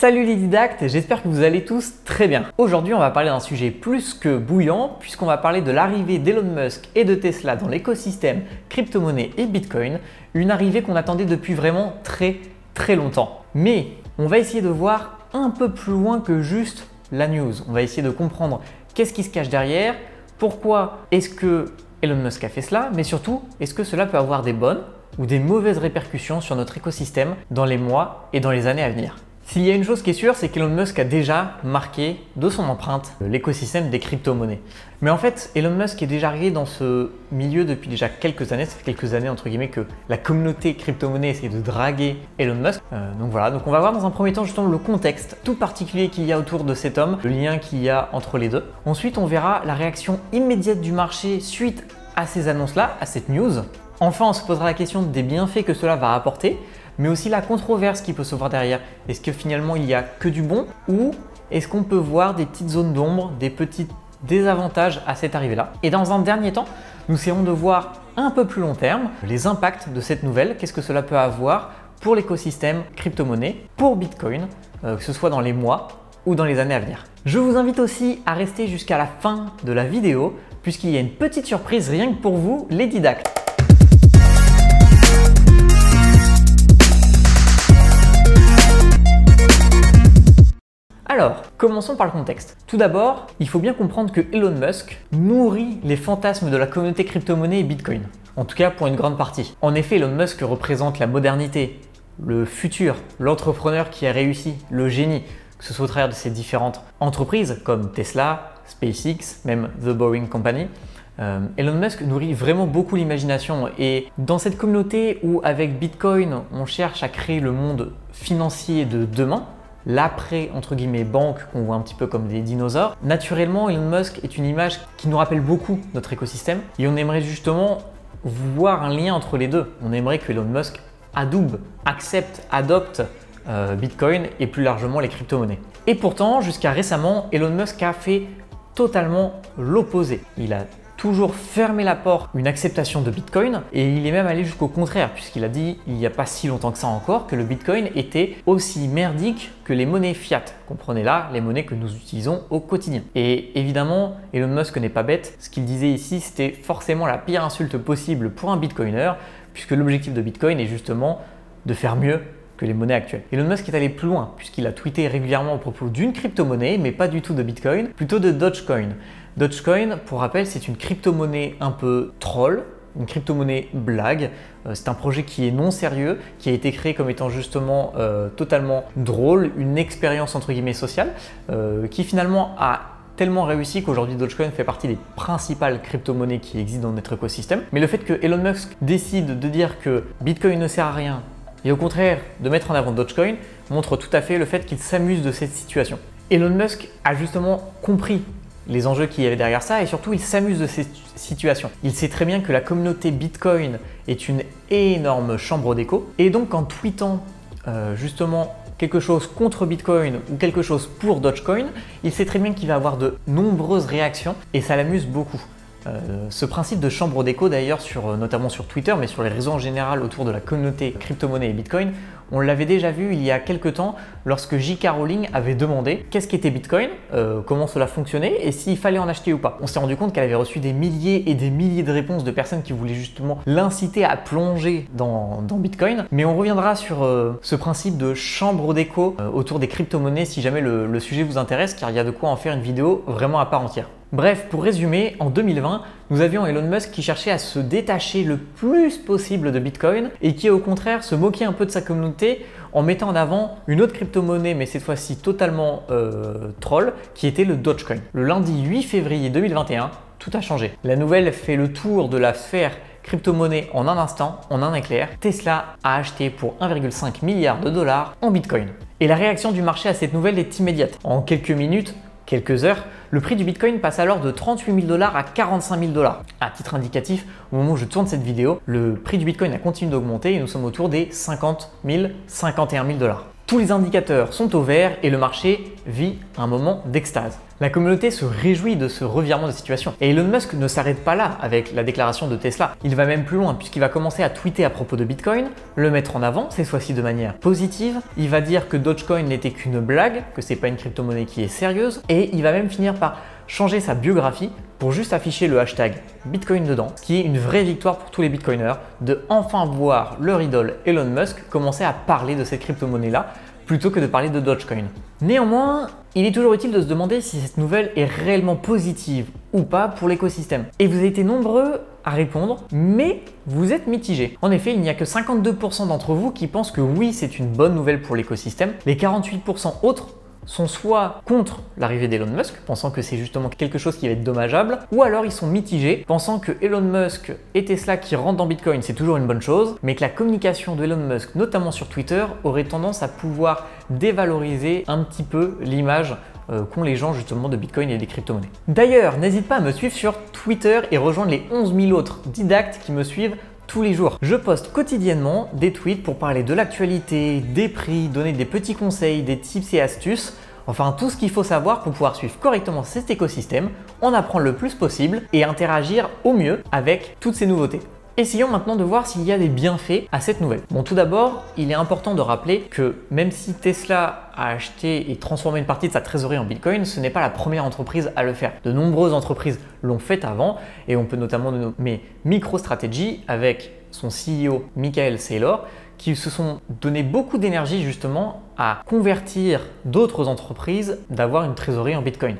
Salut les didactes, j'espère que vous allez tous très bien. Aujourd'hui, on va parler d'un sujet plus que bouillant puisqu'on va parler de l'arrivée d'Elon Musk et de Tesla dans l'écosystème crypto-monnaie et Bitcoin, une arrivée qu'on attendait depuis vraiment très longtemps. Mais on va essayer de voir un peu plus loin que juste la news. On va essayer de comprendre qu'est-ce qui se cache derrière, pourquoi est-ce que Elon Musk a fait cela, mais surtout, est-ce que cela peut avoir des bonnes ou des mauvaises répercussions sur notre écosystème dans les mois et dans les années à venir. S'il y a une chose qui est sûre, c'est qu'Elon Musk a déjà marqué de son empreinte l'écosystème des crypto-monnaies. Mais en fait, Elon Musk est déjà arrivé dans ce milieu depuis déjà quelques années. Ça fait quelques années entre guillemets que la communauté crypto-monnaie essaie de draguer Elon Musk. Donc voilà, donc on va voir dans un premier temps justement le contexte tout particulier qu'il y a autour de cet homme, le lien qu'il y a entre les deux. Ensuite, on verra la réaction immédiate du marché suite à ces annonces-là, à cette news. Enfin, on se posera la question des bienfaits que cela va apporter, mais aussi la controverse qui peut se voir derrière. Est-ce que finalement il n'y a que du bon ou est-ce qu'on peut voir des petites zones d'ombre, des petits désavantages à cette arrivée-là? Et dans un dernier temps, nous essaierons de voir un peu plus long terme les impacts de cette nouvelle, qu'est-ce que cela peut avoir pour l'écosystème crypto-monnaie, pour Bitcoin, que ce soit dans les mois ou dans les années à venir. Je vous invite aussi à rester jusqu'à la fin de la vidéo puisqu'il y a une petite surprise rien que pour vous, les didactes. Alors, commençons par le contexte. Tout d'abord, il faut bien comprendre que Elon Musk nourrit les fantasmes de la communauté crypto-monnaie et Bitcoin. En tout cas, pour une grande partie. En effet, Elon Musk représente la modernité, le futur, l'entrepreneur qui a réussi, le génie, que ce soit au travers de ses différentes entreprises comme Tesla, SpaceX, même The Boring Company. Elon Musk nourrit vraiment beaucoup l'imagination et dans cette communauté où avec Bitcoin, on cherche à créer le monde financier de demain, l'après entre guillemets banque qu'on voit un petit peu comme des dinosaures. Naturellement, Elon Musk est une image qui nous rappelle beaucoup notre écosystème et on aimerait justement voir un lien entre les deux. On aimerait que Elon Musk adoube, accepte, adopte Bitcoin et plus largement les crypto-monnaies. Et pourtant, jusqu'à récemment, Elon Musk a fait totalement l'opposé. Il a toujours fermé la porte à une acceptation de Bitcoin et il est même allé jusqu'au contraire puisqu'il a dit il n'y a pas si longtemps que ça encore que le Bitcoin était aussi merdique que les monnaies fiat. Comprenez là les monnaies que nous utilisons au quotidien. Et évidemment, Elon Musk n'est pas bête. Ce qu'il disait ici, c'était forcément la pire insulte possible pour un Bitcoiner puisque l'objectif de Bitcoin est justement de faire mieux que les monnaies actuelles. Elon Musk est allé plus loin puisqu'il a tweeté régulièrement au propos d'une crypto-monnaie, mais pas du tout de Bitcoin, plutôt de Dogecoin. Dogecoin, pour rappel, c'est une crypto-monnaie un peu troll, une crypto-monnaie blague. C'est un projet qui est non sérieux, qui a été créé comme étant justement totalement drôle, une expérience entre guillemets sociale, qui finalement a tellement réussi qu'aujourd'hui Dogecoin fait partie des principales crypto-monnaies qui existent dans notre écosystème. Mais le fait que Elon Musk décide de dire que Bitcoin ne sert à rien et au contraire de mettre en avant Dogecoin montre tout à fait le fait qu'il s'amuse de cette situation. Elon Musk a justement compris les enjeux qu'il y avait derrière ça et surtout il s'amuse de cette situation. Il sait très bien que la communauté Bitcoin est une énorme chambre d'écho et donc en tweetant justement quelque chose contre Bitcoin ou quelque chose pour Dogecoin, il sait très bien qu'il va avoir de nombreuses réactions et ça l'amuse beaucoup. Ce principe de chambre d'écho d'ailleurs, notamment sur Twitter, mais sur les réseaux en général autour de la communauté crypto-monnaie et Bitcoin, on l'avait déjà vu il y a quelques temps lorsque J.K. Rowling avait demandé qu'est-ce qu'était Bitcoin, comment cela fonctionnait et s'il fallait en acheter ou pas. On s'est rendu compte qu'elle avait reçu des milliers et des milliers de réponses de personnes qui voulaient justement l'inciter à plonger dans Bitcoin. Mais on reviendra sur ce principe de chambre d'écho autour des crypto-monnaies si jamais le sujet vous intéresse, car il y a de quoi en faire une vidéo vraiment à part entière. Bref, pour résumer, en 2020, nous avions Elon Musk qui cherchait à se détacher le plus possible de Bitcoin et qui au contraire se moquait un peu de sa communauté en mettant en avant une autre crypto-monnaie, mais cette fois-ci totalement troll, qui était le Dogecoin. Le lundi 8 février 2021, tout a changé. La nouvelle fait le tour de la sphère crypto-monnaie en un instant, en un éclair. Tesla a acheté pour 1,5 milliard de dollars en Bitcoin. Et la réaction du marché à cette nouvelle est immédiate. En quelques minutes, quelques heures, le prix du Bitcoin passe alors de 38 000 $ à 45 000 $. À titre indicatif, au moment où je tourne cette vidéo, le prix du Bitcoin a continué d'augmenter et nous sommes autour des 50 000, 51 000 $. Tous les indicateurs sont au vert et le marché vit un moment d'extase. La communauté se réjouit de ce revirement de situation. Et Elon Musk ne s'arrête pas là avec la déclaration de Tesla. Il va même plus loin puisqu'il va commencer à tweeter à propos de Bitcoin, le mettre en avant, cette fois-ci de manière positive. Il va dire que Dogecoin n'était qu'une blague, que c'est pas une crypto-monnaie qui est sérieuse. Et il va même finir par changer sa biographie pour juste afficher le hashtag Bitcoin dedans, ce qui est une vraie victoire pour tous les Bitcoiners de enfin voir leur idole Elon Musk commencer à parler de cette crypto-monnaie-là plutôt que de parler de Dogecoin. Néanmoins, il est toujours utile de se demander si cette nouvelle est réellement positive ou pas pour l'écosystème. Et vous avez été nombreux à répondre, mais vous êtes mitigés. En effet, il n'y a que 52% d'entre vous qui pensent que oui, c'est une bonne nouvelle pour l'écosystème. Les 48% autres sont soit contre l'arrivée d'Elon Musk, pensant que c'est justement quelque chose qui va être dommageable, ou alors ils sont mitigés, pensant que Elon Musk et Tesla qui rentrent dans Bitcoin, c'est toujours une bonne chose, mais que la communication d'Elon Musk, notamment sur Twitter, aurait tendance à pouvoir dévaloriser un petit peu l'image qu'ont les gens justement de Bitcoin et des crypto-monnaies. D'ailleurs, n'hésite pas à me suivre sur Twitter et rejoindre les 11 000 autres didactes qui me suivent tous les jours. Je poste quotidiennement des tweets pour parler de l'actualité, des prix, donner des petits conseils, des tips et astuces, enfin tout ce qu'il faut savoir pour pouvoir suivre correctement cet écosystème, en apprendre le plus possible et interagir au mieux avec toutes ces nouveautés. Essayons maintenant de voir s'il y a des bienfaits à cette nouvelle. Bon, tout d'abord, il est important de rappeler que même si Tesla a acheté et transformé une partie de sa trésorerie en Bitcoin, ce n'est pas la première entreprise à le faire. De nombreuses entreprises l'ont fait avant et on peut notamment nommer MicroStrategy avec son CEO Michael Saylor qui se sont donné beaucoup d'énergie justement à convertir d'autres entreprises d'avoir une trésorerie en Bitcoin.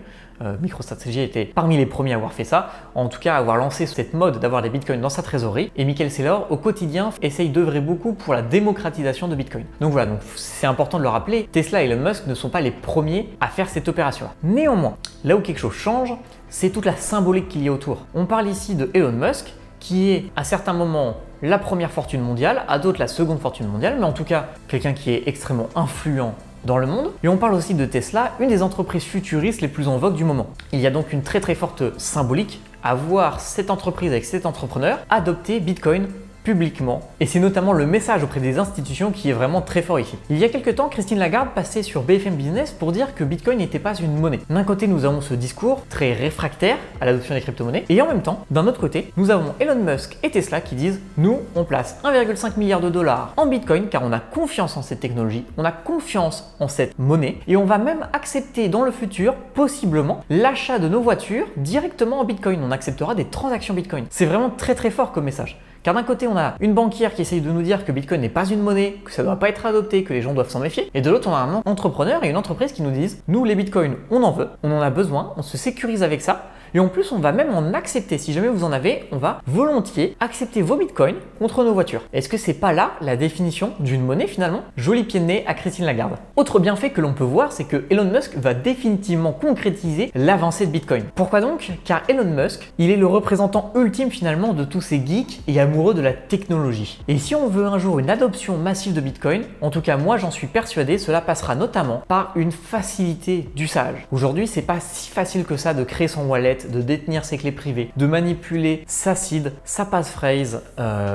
MicroStrategy était parmi les premiers à avoir fait ça, en tout cas à avoir lancé cette mode d'avoir des bitcoins dans sa trésorerie. Et Michael Saylor, au quotidien, essaye d'œuvrer beaucoup pour la démocratisation de Bitcoin. Donc voilà, c'est important de le rappeler, Tesla et Elon Musk ne sont pas les premiers à faire cette opération-là. Néanmoins, là où quelque chose change, c'est toute la symbolique qu'il y a autour. On parle ici de Elon Musk, qui est à certains moments la première fortune mondiale, à d'autres la seconde fortune mondiale, mais en tout cas quelqu'un qui est extrêmement influent dans le monde. Et on parle aussi de Tesla, une des entreprises futuristes les plus en vogue du moment. Il y a donc une très forte symbolique à voir cette entreprise avec cet entrepreneur adopter Bitcoin publiquement. Et c'est notamment le message auprès des institutions qui est vraiment très fort ici. Il y a quelques temps, Christine Lagarde passait sur BFM Business pour dire que Bitcoin n'était pas une monnaie. D'un côté, nous avons ce discours très réfractaire à l'adoption des crypto-monnaies. Et en même temps, d'un autre côté, nous avons Elon Musk et Tesla qui disent « Nous, on place 1,5 milliard de dollars en Bitcoin car on a confiance en cette technologie, on a confiance en cette monnaie et on va même accepter dans le futur, possiblement, l'achat de nos voitures directement en Bitcoin. On acceptera des transactions Bitcoin. » C'est vraiment très fort comme message. Car d'un côté, on a une banquière qui essaye de nous dire que Bitcoin n'est pas une monnaie, que ça ne doit pas être adopté, que les gens doivent s'en méfier. Et de l'autre, on a un entrepreneur et une entreprise qui nous disent « Nous, les Bitcoins, on en veut, on en a besoin, on se sécurise avec ça. Et en plus, on va même en accepter. Si jamais vous en avez, on va volontiers accepter vos bitcoins contre nos voitures. » Est-ce que c'est pas là la définition d'une monnaie finalement? Joli pied de nez à Christine Lagarde. Autre bienfait que l'on peut voir, c'est que Elon Musk va définitivement concrétiser l'avancée de Bitcoin. Pourquoi donc? Car Elon Musk, il est le représentant ultime finalement de tous ces geeks et amoureux de la technologie. Et si on veut un jour une adoption massive de Bitcoin, en tout cas moi j'en suis persuadé, cela passera notamment par une facilité d'usage. Aujourd'hui, c'est pas si facile que ça de créer son wallet, de détenir ses clés privées, de manipuler sa seed, sa passphrase,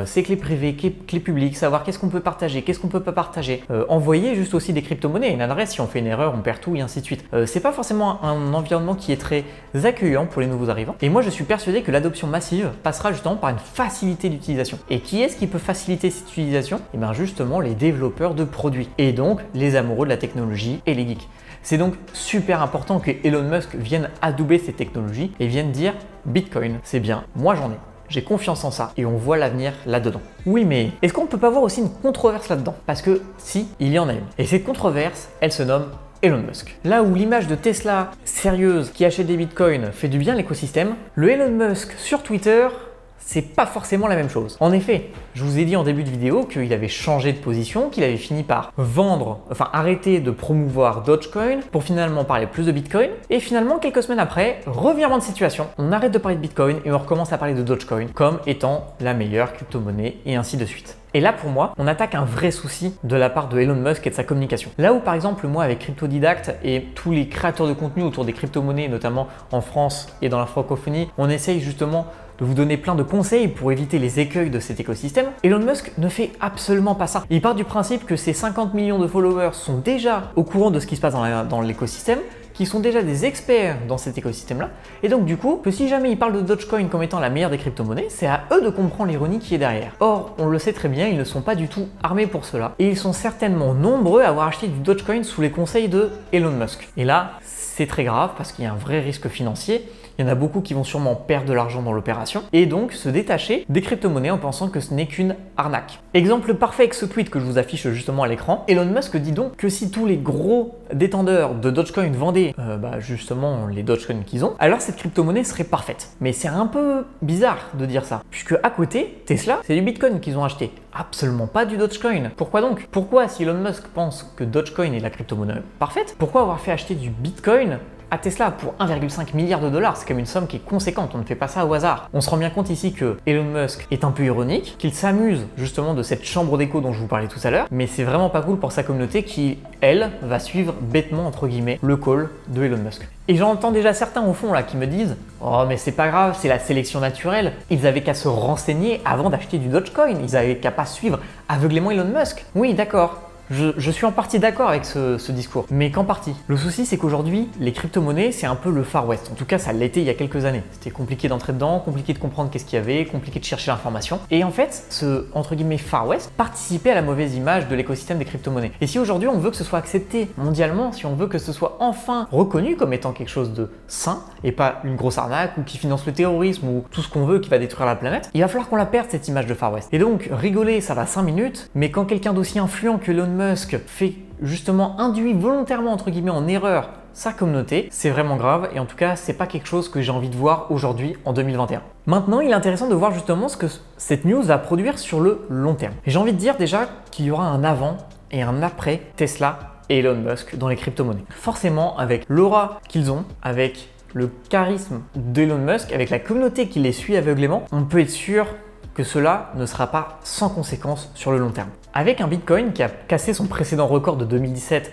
ses clés privées, clés publiques, savoir qu'est-ce qu'on peut partager, qu'est-ce qu'on peut pas partager, envoyer juste aussi des crypto-monnaies, une adresse, si on fait une erreur, on perd tout et ainsi de suite. C'est pas forcément un environnement qui est très accueillant pour les nouveaux arrivants. Et moi, je suis persuadé que l'adoption massive passera justement par une facilité d'utilisation. Et qui est-ce qui peut faciliter cette utilisation? Et bien justement les développeurs de produits et donc les amoureux de la technologie et les geeks. C'est donc super important que Elon Musk vienne adouber ces technologies et vienne dire Bitcoin, c'est bien, moi j'en ai. J'ai confiance en ça et on voit l'avenir là-dedans. Oui, mais est-ce qu'on ne peut pas voir aussi une controverse là-dedans? Parce que si, il y en a une. Et cette controverse, elle se nomme Elon Musk. Là où l'image de Tesla sérieuse qui achète des bitcoins fait du bien à l'écosystème, le Elon Musk sur Twitter, c'est pas forcément la même chose. En effet, je vous ai dit en début de vidéo qu'il avait changé de position, qu'il avait fini par arrêter de promouvoir Dogecoin pour finalement parler plus de Bitcoin. Et finalement, quelques semaines après, revirement de situation, on arrête de parler de Bitcoin et on recommence à parler de Dogecoin comme étant la meilleure crypto-monnaie et ainsi de suite. Et là, pour moi, on attaque un vrai souci de la part de Elon Musk et de sa communication. Là où, par exemple, moi, avec Cryptodidact et tous les créateurs de contenu autour des crypto-monnaies, notamment en France et dans la francophonie, on essaye justement de vous donner plein de conseils pour éviter les écueils de cet écosystème. Elon Musk ne fait absolument pas ça. Il part du principe que ses 50 millions de followers sont déjà au courant de ce qui se passe dans l'écosystème, qui sont déjà des experts dans cet écosystème-là, et donc du coup, que si jamais ils parlent de Dogecoin comme étant la meilleure des crypto-monnaies, c'est à eux de comprendre l'ironie qui est derrière. Or, on le sait très bien, ils ne sont pas du tout armés pour cela, et ils sont certainement nombreux à avoir acheté du Dogecoin sous les conseils de Elon Musk. Et là, c'est très grave parce qu'il y a un vrai risque financier. Il y en a beaucoup qui vont sûrement perdre de l'argent dans l'opération et donc se détacher des crypto-monnaies en pensant que ce n'est qu'une arnaque. Exemple parfait avec ce tweet que je vous affiche justement à l'écran. Elon Musk dit donc que si tous les gros détenteurs de Dogecoin vendaient justement les Dogecoin qu'ils ont, alors cette crypto-monnaie serait parfaite. Mais c'est un peu bizarre de dire ça, puisque à côté, Tesla, c'est du Bitcoin qu'ils ont acheté. Absolument pas du Dogecoin. Pourquoi donc? Pourquoi si Elon Musk pense que Dogecoin est la crypto-monnaie parfaite, pourquoi avoir fait acheter du Bitcoin à Tesla pour 1,5 milliard de dollars? C'est quand même une somme qui est conséquente, on ne fait pas ça au hasard. On se rend bien compte ici que Elon Musk est un peu ironique, qu'il s'amuse justement de cette chambre d'écho dont je vous parlais tout à l'heure, mais c'est vraiment pas cool pour sa communauté qui, elle, va suivre bêtement, entre guillemets, le call de Elon Musk. Et j'entends déjà certains au fond là qui me disent « Oh mais c'est pas grave, c'est la sélection naturelle, ils avaient qu'à se renseigner avant d'acheter du Dogecoin, ils avaient qu'à pas suivre aveuglément Elon Musk. » Oui, d'accord. Je suis en partie d'accord avec ce discours, mais qu'en partie. Le souci, c'est qu'aujourd'hui, les crypto-monnaies, c'est un peu le Far West. En tout cas, ça l'était il y a quelques années. C'était compliqué d'entrer dedans, compliqué de comprendre qu'est-ce qu'il y avait, compliqué de chercher l'information. Et en fait, ce, entre guillemets, Far West participait à la mauvaise image de l'écosystème des crypto-monnaies. Et si aujourd'hui, on veut que ce soit accepté mondialement, si on veut que ce soit enfin reconnu comme étant quelque chose de sain, et pas une grosse arnaque, ou qui finance le terrorisme, ou tout ce qu'on veut qui va détruire la planète, il va falloir qu'on la perde, cette image de Far West. Et donc, rigoler, ça va 5 minutes, mais quand quelqu'un d'aussi influent que Elon Musk fait justement induit volontairement entre guillemets en erreur sa communauté, c'est vraiment grave et en tout cas c'est pas quelque chose que j'ai envie de voir aujourd'hui en 2021. Maintenant il est intéressant de voir justement ce que cette news va produire sur le long terme. Et j'ai envie de dire déjà qu'il y aura un avant et un après Tesla et Elon Musk dans les crypto-monnaies. Forcément avec l'aura qu'ils ont, avec le charisme d'Elon Musk, avec la communauté qui les suit aveuglément, on peut être sûr que cela ne sera pas sans conséquences sur le long terme. Avec un Bitcoin qui a cassé son précédent record de 2017,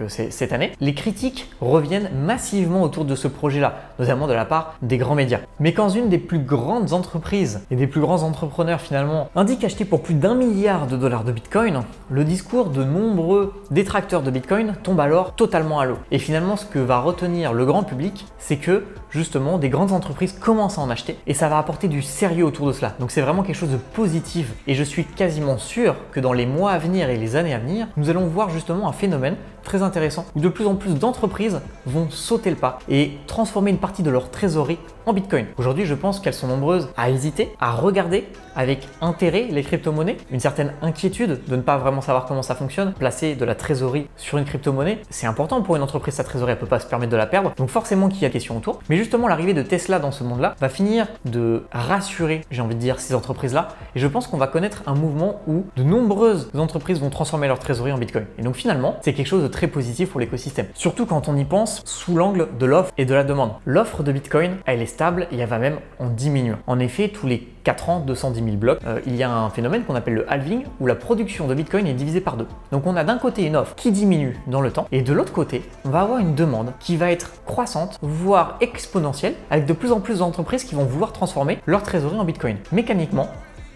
c'est cette année, les critiques reviennent massivement autour de ce projet-là, notamment de la part des grands médias. Mais quand une des plus grandes entreprises et des plus grands entrepreneurs finalement indique acheter pour plus d'1 milliard de dollars de Bitcoin, le discours de nombreux détracteurs de Bitcoin tombe alors totalement à l'eau. Et finalement, ce que va retenir le grand public, c'est que justement des grandes entreprises commencent à en acheter et ça va apporter du sérieux autour de cela. Donc c'est vraiment quelque chose de positif et je suis quasiment sûr que dans les mois à venir et les années à venir, nous allons voir justement un phénomène très intéressant où de plus en plus d'entreprises vont sauter le pas et transformer une partie de leur trésorerie en Bitcoin. Aujourd'hui, je pense qu'elles sont nombreuses à hésiter, à regarder avec intérêt les crypto-monnaies, une certaine inquiétude de ne pas vraiment savoir comment ça fonctionne. Placer de la trésorerie sur une crypto-monnaie, c'est important pour une entreprise, sa trésorerie, elle ne peut pas se permettre de la perdre. Donc forcément qu'il y a des questions autour. Mais justement, l'arrivée de Tesla dans ce monde-là va finir de rassurer, j'ai envie de dire, ces entreprises-là. Et je pense qu'on va connaître un mouvement où de nombreuses entreprises vont transformer leur trésorerie en Bitcoin. Et donc finalement, c'est quelque chose de très positif pour l'écosystème. Surtout quand on y pense sous l'angle de l'offre et de la demande. L'offre de Bitcoin, elle est stable et elle va même en diminuant. En effet, tous les 4 ans, 210 000 blocs, il y a un phénomène qu'on appelle le halving où la production de Bitcoin est divisée par 2. Donc on a d'un côté une offre qui diminue dans le temps et de l'autre côté, on va avoir une demande qui va être croissante, voire exponentielle, avec de plus en plus d'entreprises qui vont vouloir transformer leur trésorerie en Bitcoin. Mécaniquement,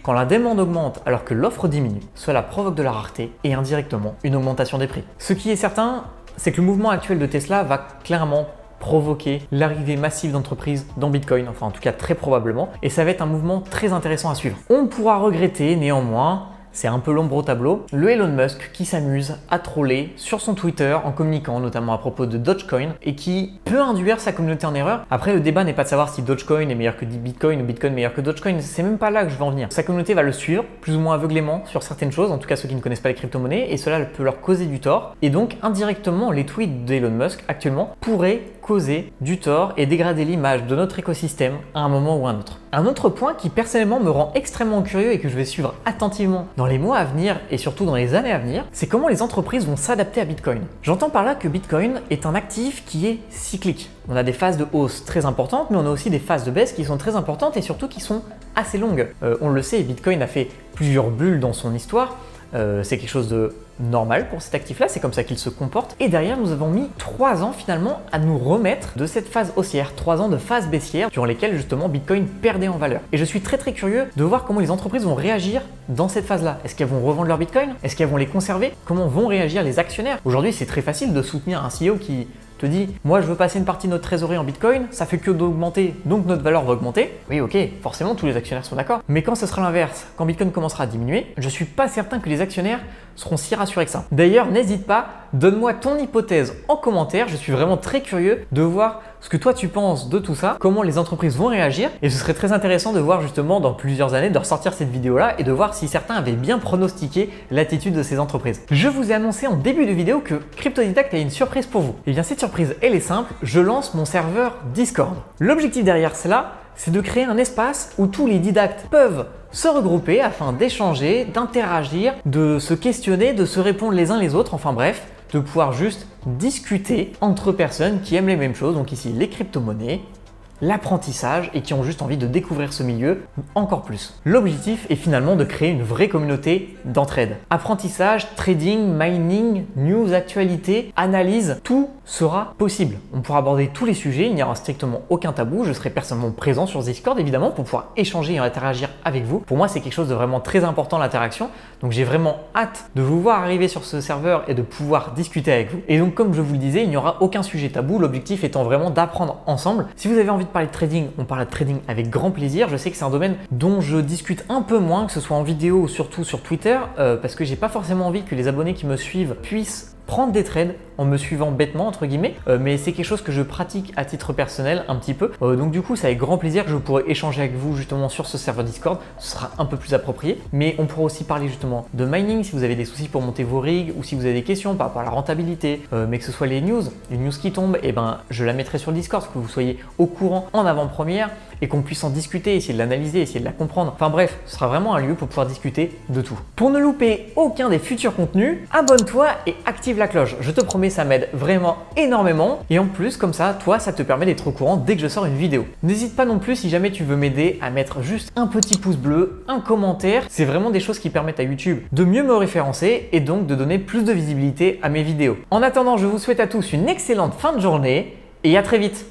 quand la demande augmente alors que l'offre diminue, cela provoque de la rareté et indirectement une augmentation des prix. Ce qui est certain, c'est que le mouvement actuel de Tesla va clairement provoquer l'arrivée massive d'entreprises dans Bitcoin, enfin en tout cas très probablement, et ça va être un mouvement très intéressant à suivre. On pourra regretter néanmoins, c'est un peu l'ombre au tableau, le Elon Musk qui s'amuse à troller sur son Twitter en communiquant notamment à propos de Dogecoin et qui peut induire sa communauté en erreur. Après, le débat n'est pas de savoir si Dogecoin est meilleur que Bitcoin ou Bitcoin meilleur que Dogecoin, c'est même pas là que je veux en venir. Sa communauté va le suivre plus ou moins aveuglément sur certaines choses, en tout cas ceux qui ne connaissent pas les crypto-monnaies, et cela peut leur causer du tort. Et donc indirectement, les tweets d'Elon Musk actuellement pourraient causer du tort et dégrader l'image de notre écosystème à un moment ou un autre. Un autre point qui personnellement me rend extrêmement curieux et que je vais suivre attentivement dans les mois à venir et surtout dans les années à venir, c'est comment les entreprises vont s'adapter à Bitcoin. J'entends par là que Bitcoin est un actif qui est cyclique. On a des phases de hausse très importantes, mais on a aussi des phases de baisse qui sont très importantes et surtout qui sont assez longues. On le sait, Bitcoin a fait plusieurs bulles dans son histoire. C'est quelque chose de normal pour cet actif-là, c'est comme ça qu'il se comporte. Et derrière, nous avons mis 3 ans finalement à nous remettre de cette phase haussière, 3 ans de phase baissière durant lesquelles justement Bitcoin perdait en valeur. Et je suis très curieux de voir comment les entreprises vont réagir dans cette phase-là. Est-ce qu'elles vont revendre leur Bitcoin? Est-ce qu'elles vont les conserver? Comment vont réagir les actionnaires? Aujourd'hui, c'est très facile de soutenir un CEO qui te dit moi je veux passer une partie de notre trésorerie en Bitcoin, ça fait que d'augmenter, donc notre valeur va augmenter. Oui, ok, forcément tous les actionnaires sont d'accord. Mais quand ce sera l'inverse, quand Bitcoin commencera à diminuer, je suis pas certain que les actionnaires seront si rassurés que ça. D'ailleurs, n'hésite pas, donne-moi ton hypothèse en commentaire. Je suis vraiment très curieux de voir ce que toi tu penses de tout ça, comment les entreprises vont réagir. Et ce serait très intéressant de voir justement dans plusieurs années, de ressortir cette vidéo-là et de voir si certains avaient bien pronostiqué l'attitude de ces entreprises. Je vous ai annoncé en début de vidéo que Cryptodidact a une surprise pour vous. Et bien cette surprise, elle est simple, je lance mon serveur Discord. L'objectif derrière cela, c'est de créer un espace où tous les didactes peuvent se regrouper afin d'échanger, d'interagir, de se questionner, de se répondre les uns les autres, enfin bref, de pouvoir juste discuter entre personnes qui aiment les mêmes choses, donc ici les crypto-monnaies, l'apprentissage et qui ont juste envie de découvrir ce milieu encore plus. L'objectif est finalement de créer une vraie communauté d'entraide. Apprentissage, trading, mining, news, actualité, analyse, tout sera possible. On pourra aborder tous les sujets, il n'y aura strictement aucun tabou. Je serai personnellement présent sur Discord évidemment pour pouvoir échanger et interagir avec vous. Pour moi, c'est quelque chose de vraiment très important, l'interaction. Donc j'ai vraiment hâte de vous voir arriver sur ce serveur et de pouvoir discuter avec vous. Et donc comme je vous le disais, il n'y aura aucun sujet tabou. L'objectif étant vraiment d'apprendre ensemble. Si vous avez envie de parler de trading, on parle de trading avec grand plaisir. Je sais que c'est un domaine dont je discute un peu moins, que ce soit en vidéo ou surtout sur Twitter, parce que j'ai pas forcément envie que les abonnés qui me suivent puissent prendre des trades en me suivant bêtement entre guillemets, mais c'est quelque chose que je pratique à titre personnel un petit peu. Donc du coup, c'est avec grand plaisir que je pourrai échanger avec vous justement sur ce serveur Discord. Ce sera un peu plus approprié, mais on pourra aussi parler justement de mining si vous avez des soucis pour monter vos rigs ou si vous avez des questions par rapport à la rentabilité, mais que ce soit les news qui tombent, et ben je la mettrai sur le Discord pour que vous soyez au courant en avant-première et qu'on puisse en discuter, essayer de l'analyser, essayer de la comprendre. Enfin bref, ce sera vraiment un lieu pour pouvoir discuter de tout. Pour ne louper aucun des futurs contenus, abonne-toi et active la cloche. Je te promets, ça m'aide vraiment énormément. Et en plus, comme ça, toi, ça te permet d'être au courant dès que je sors une vidéo. N'hésite pas non plus, si jamais tu veux m'aider, à mettre juste un petit pouce bleu, un commentaire. C'est vraiment des choses qui permettent à YouTube de mieux me référencer et donc de donner plus de visibilité à mes vidéos. En attendant, je vous souhaite à tous une excellente fin de journée et à très vite.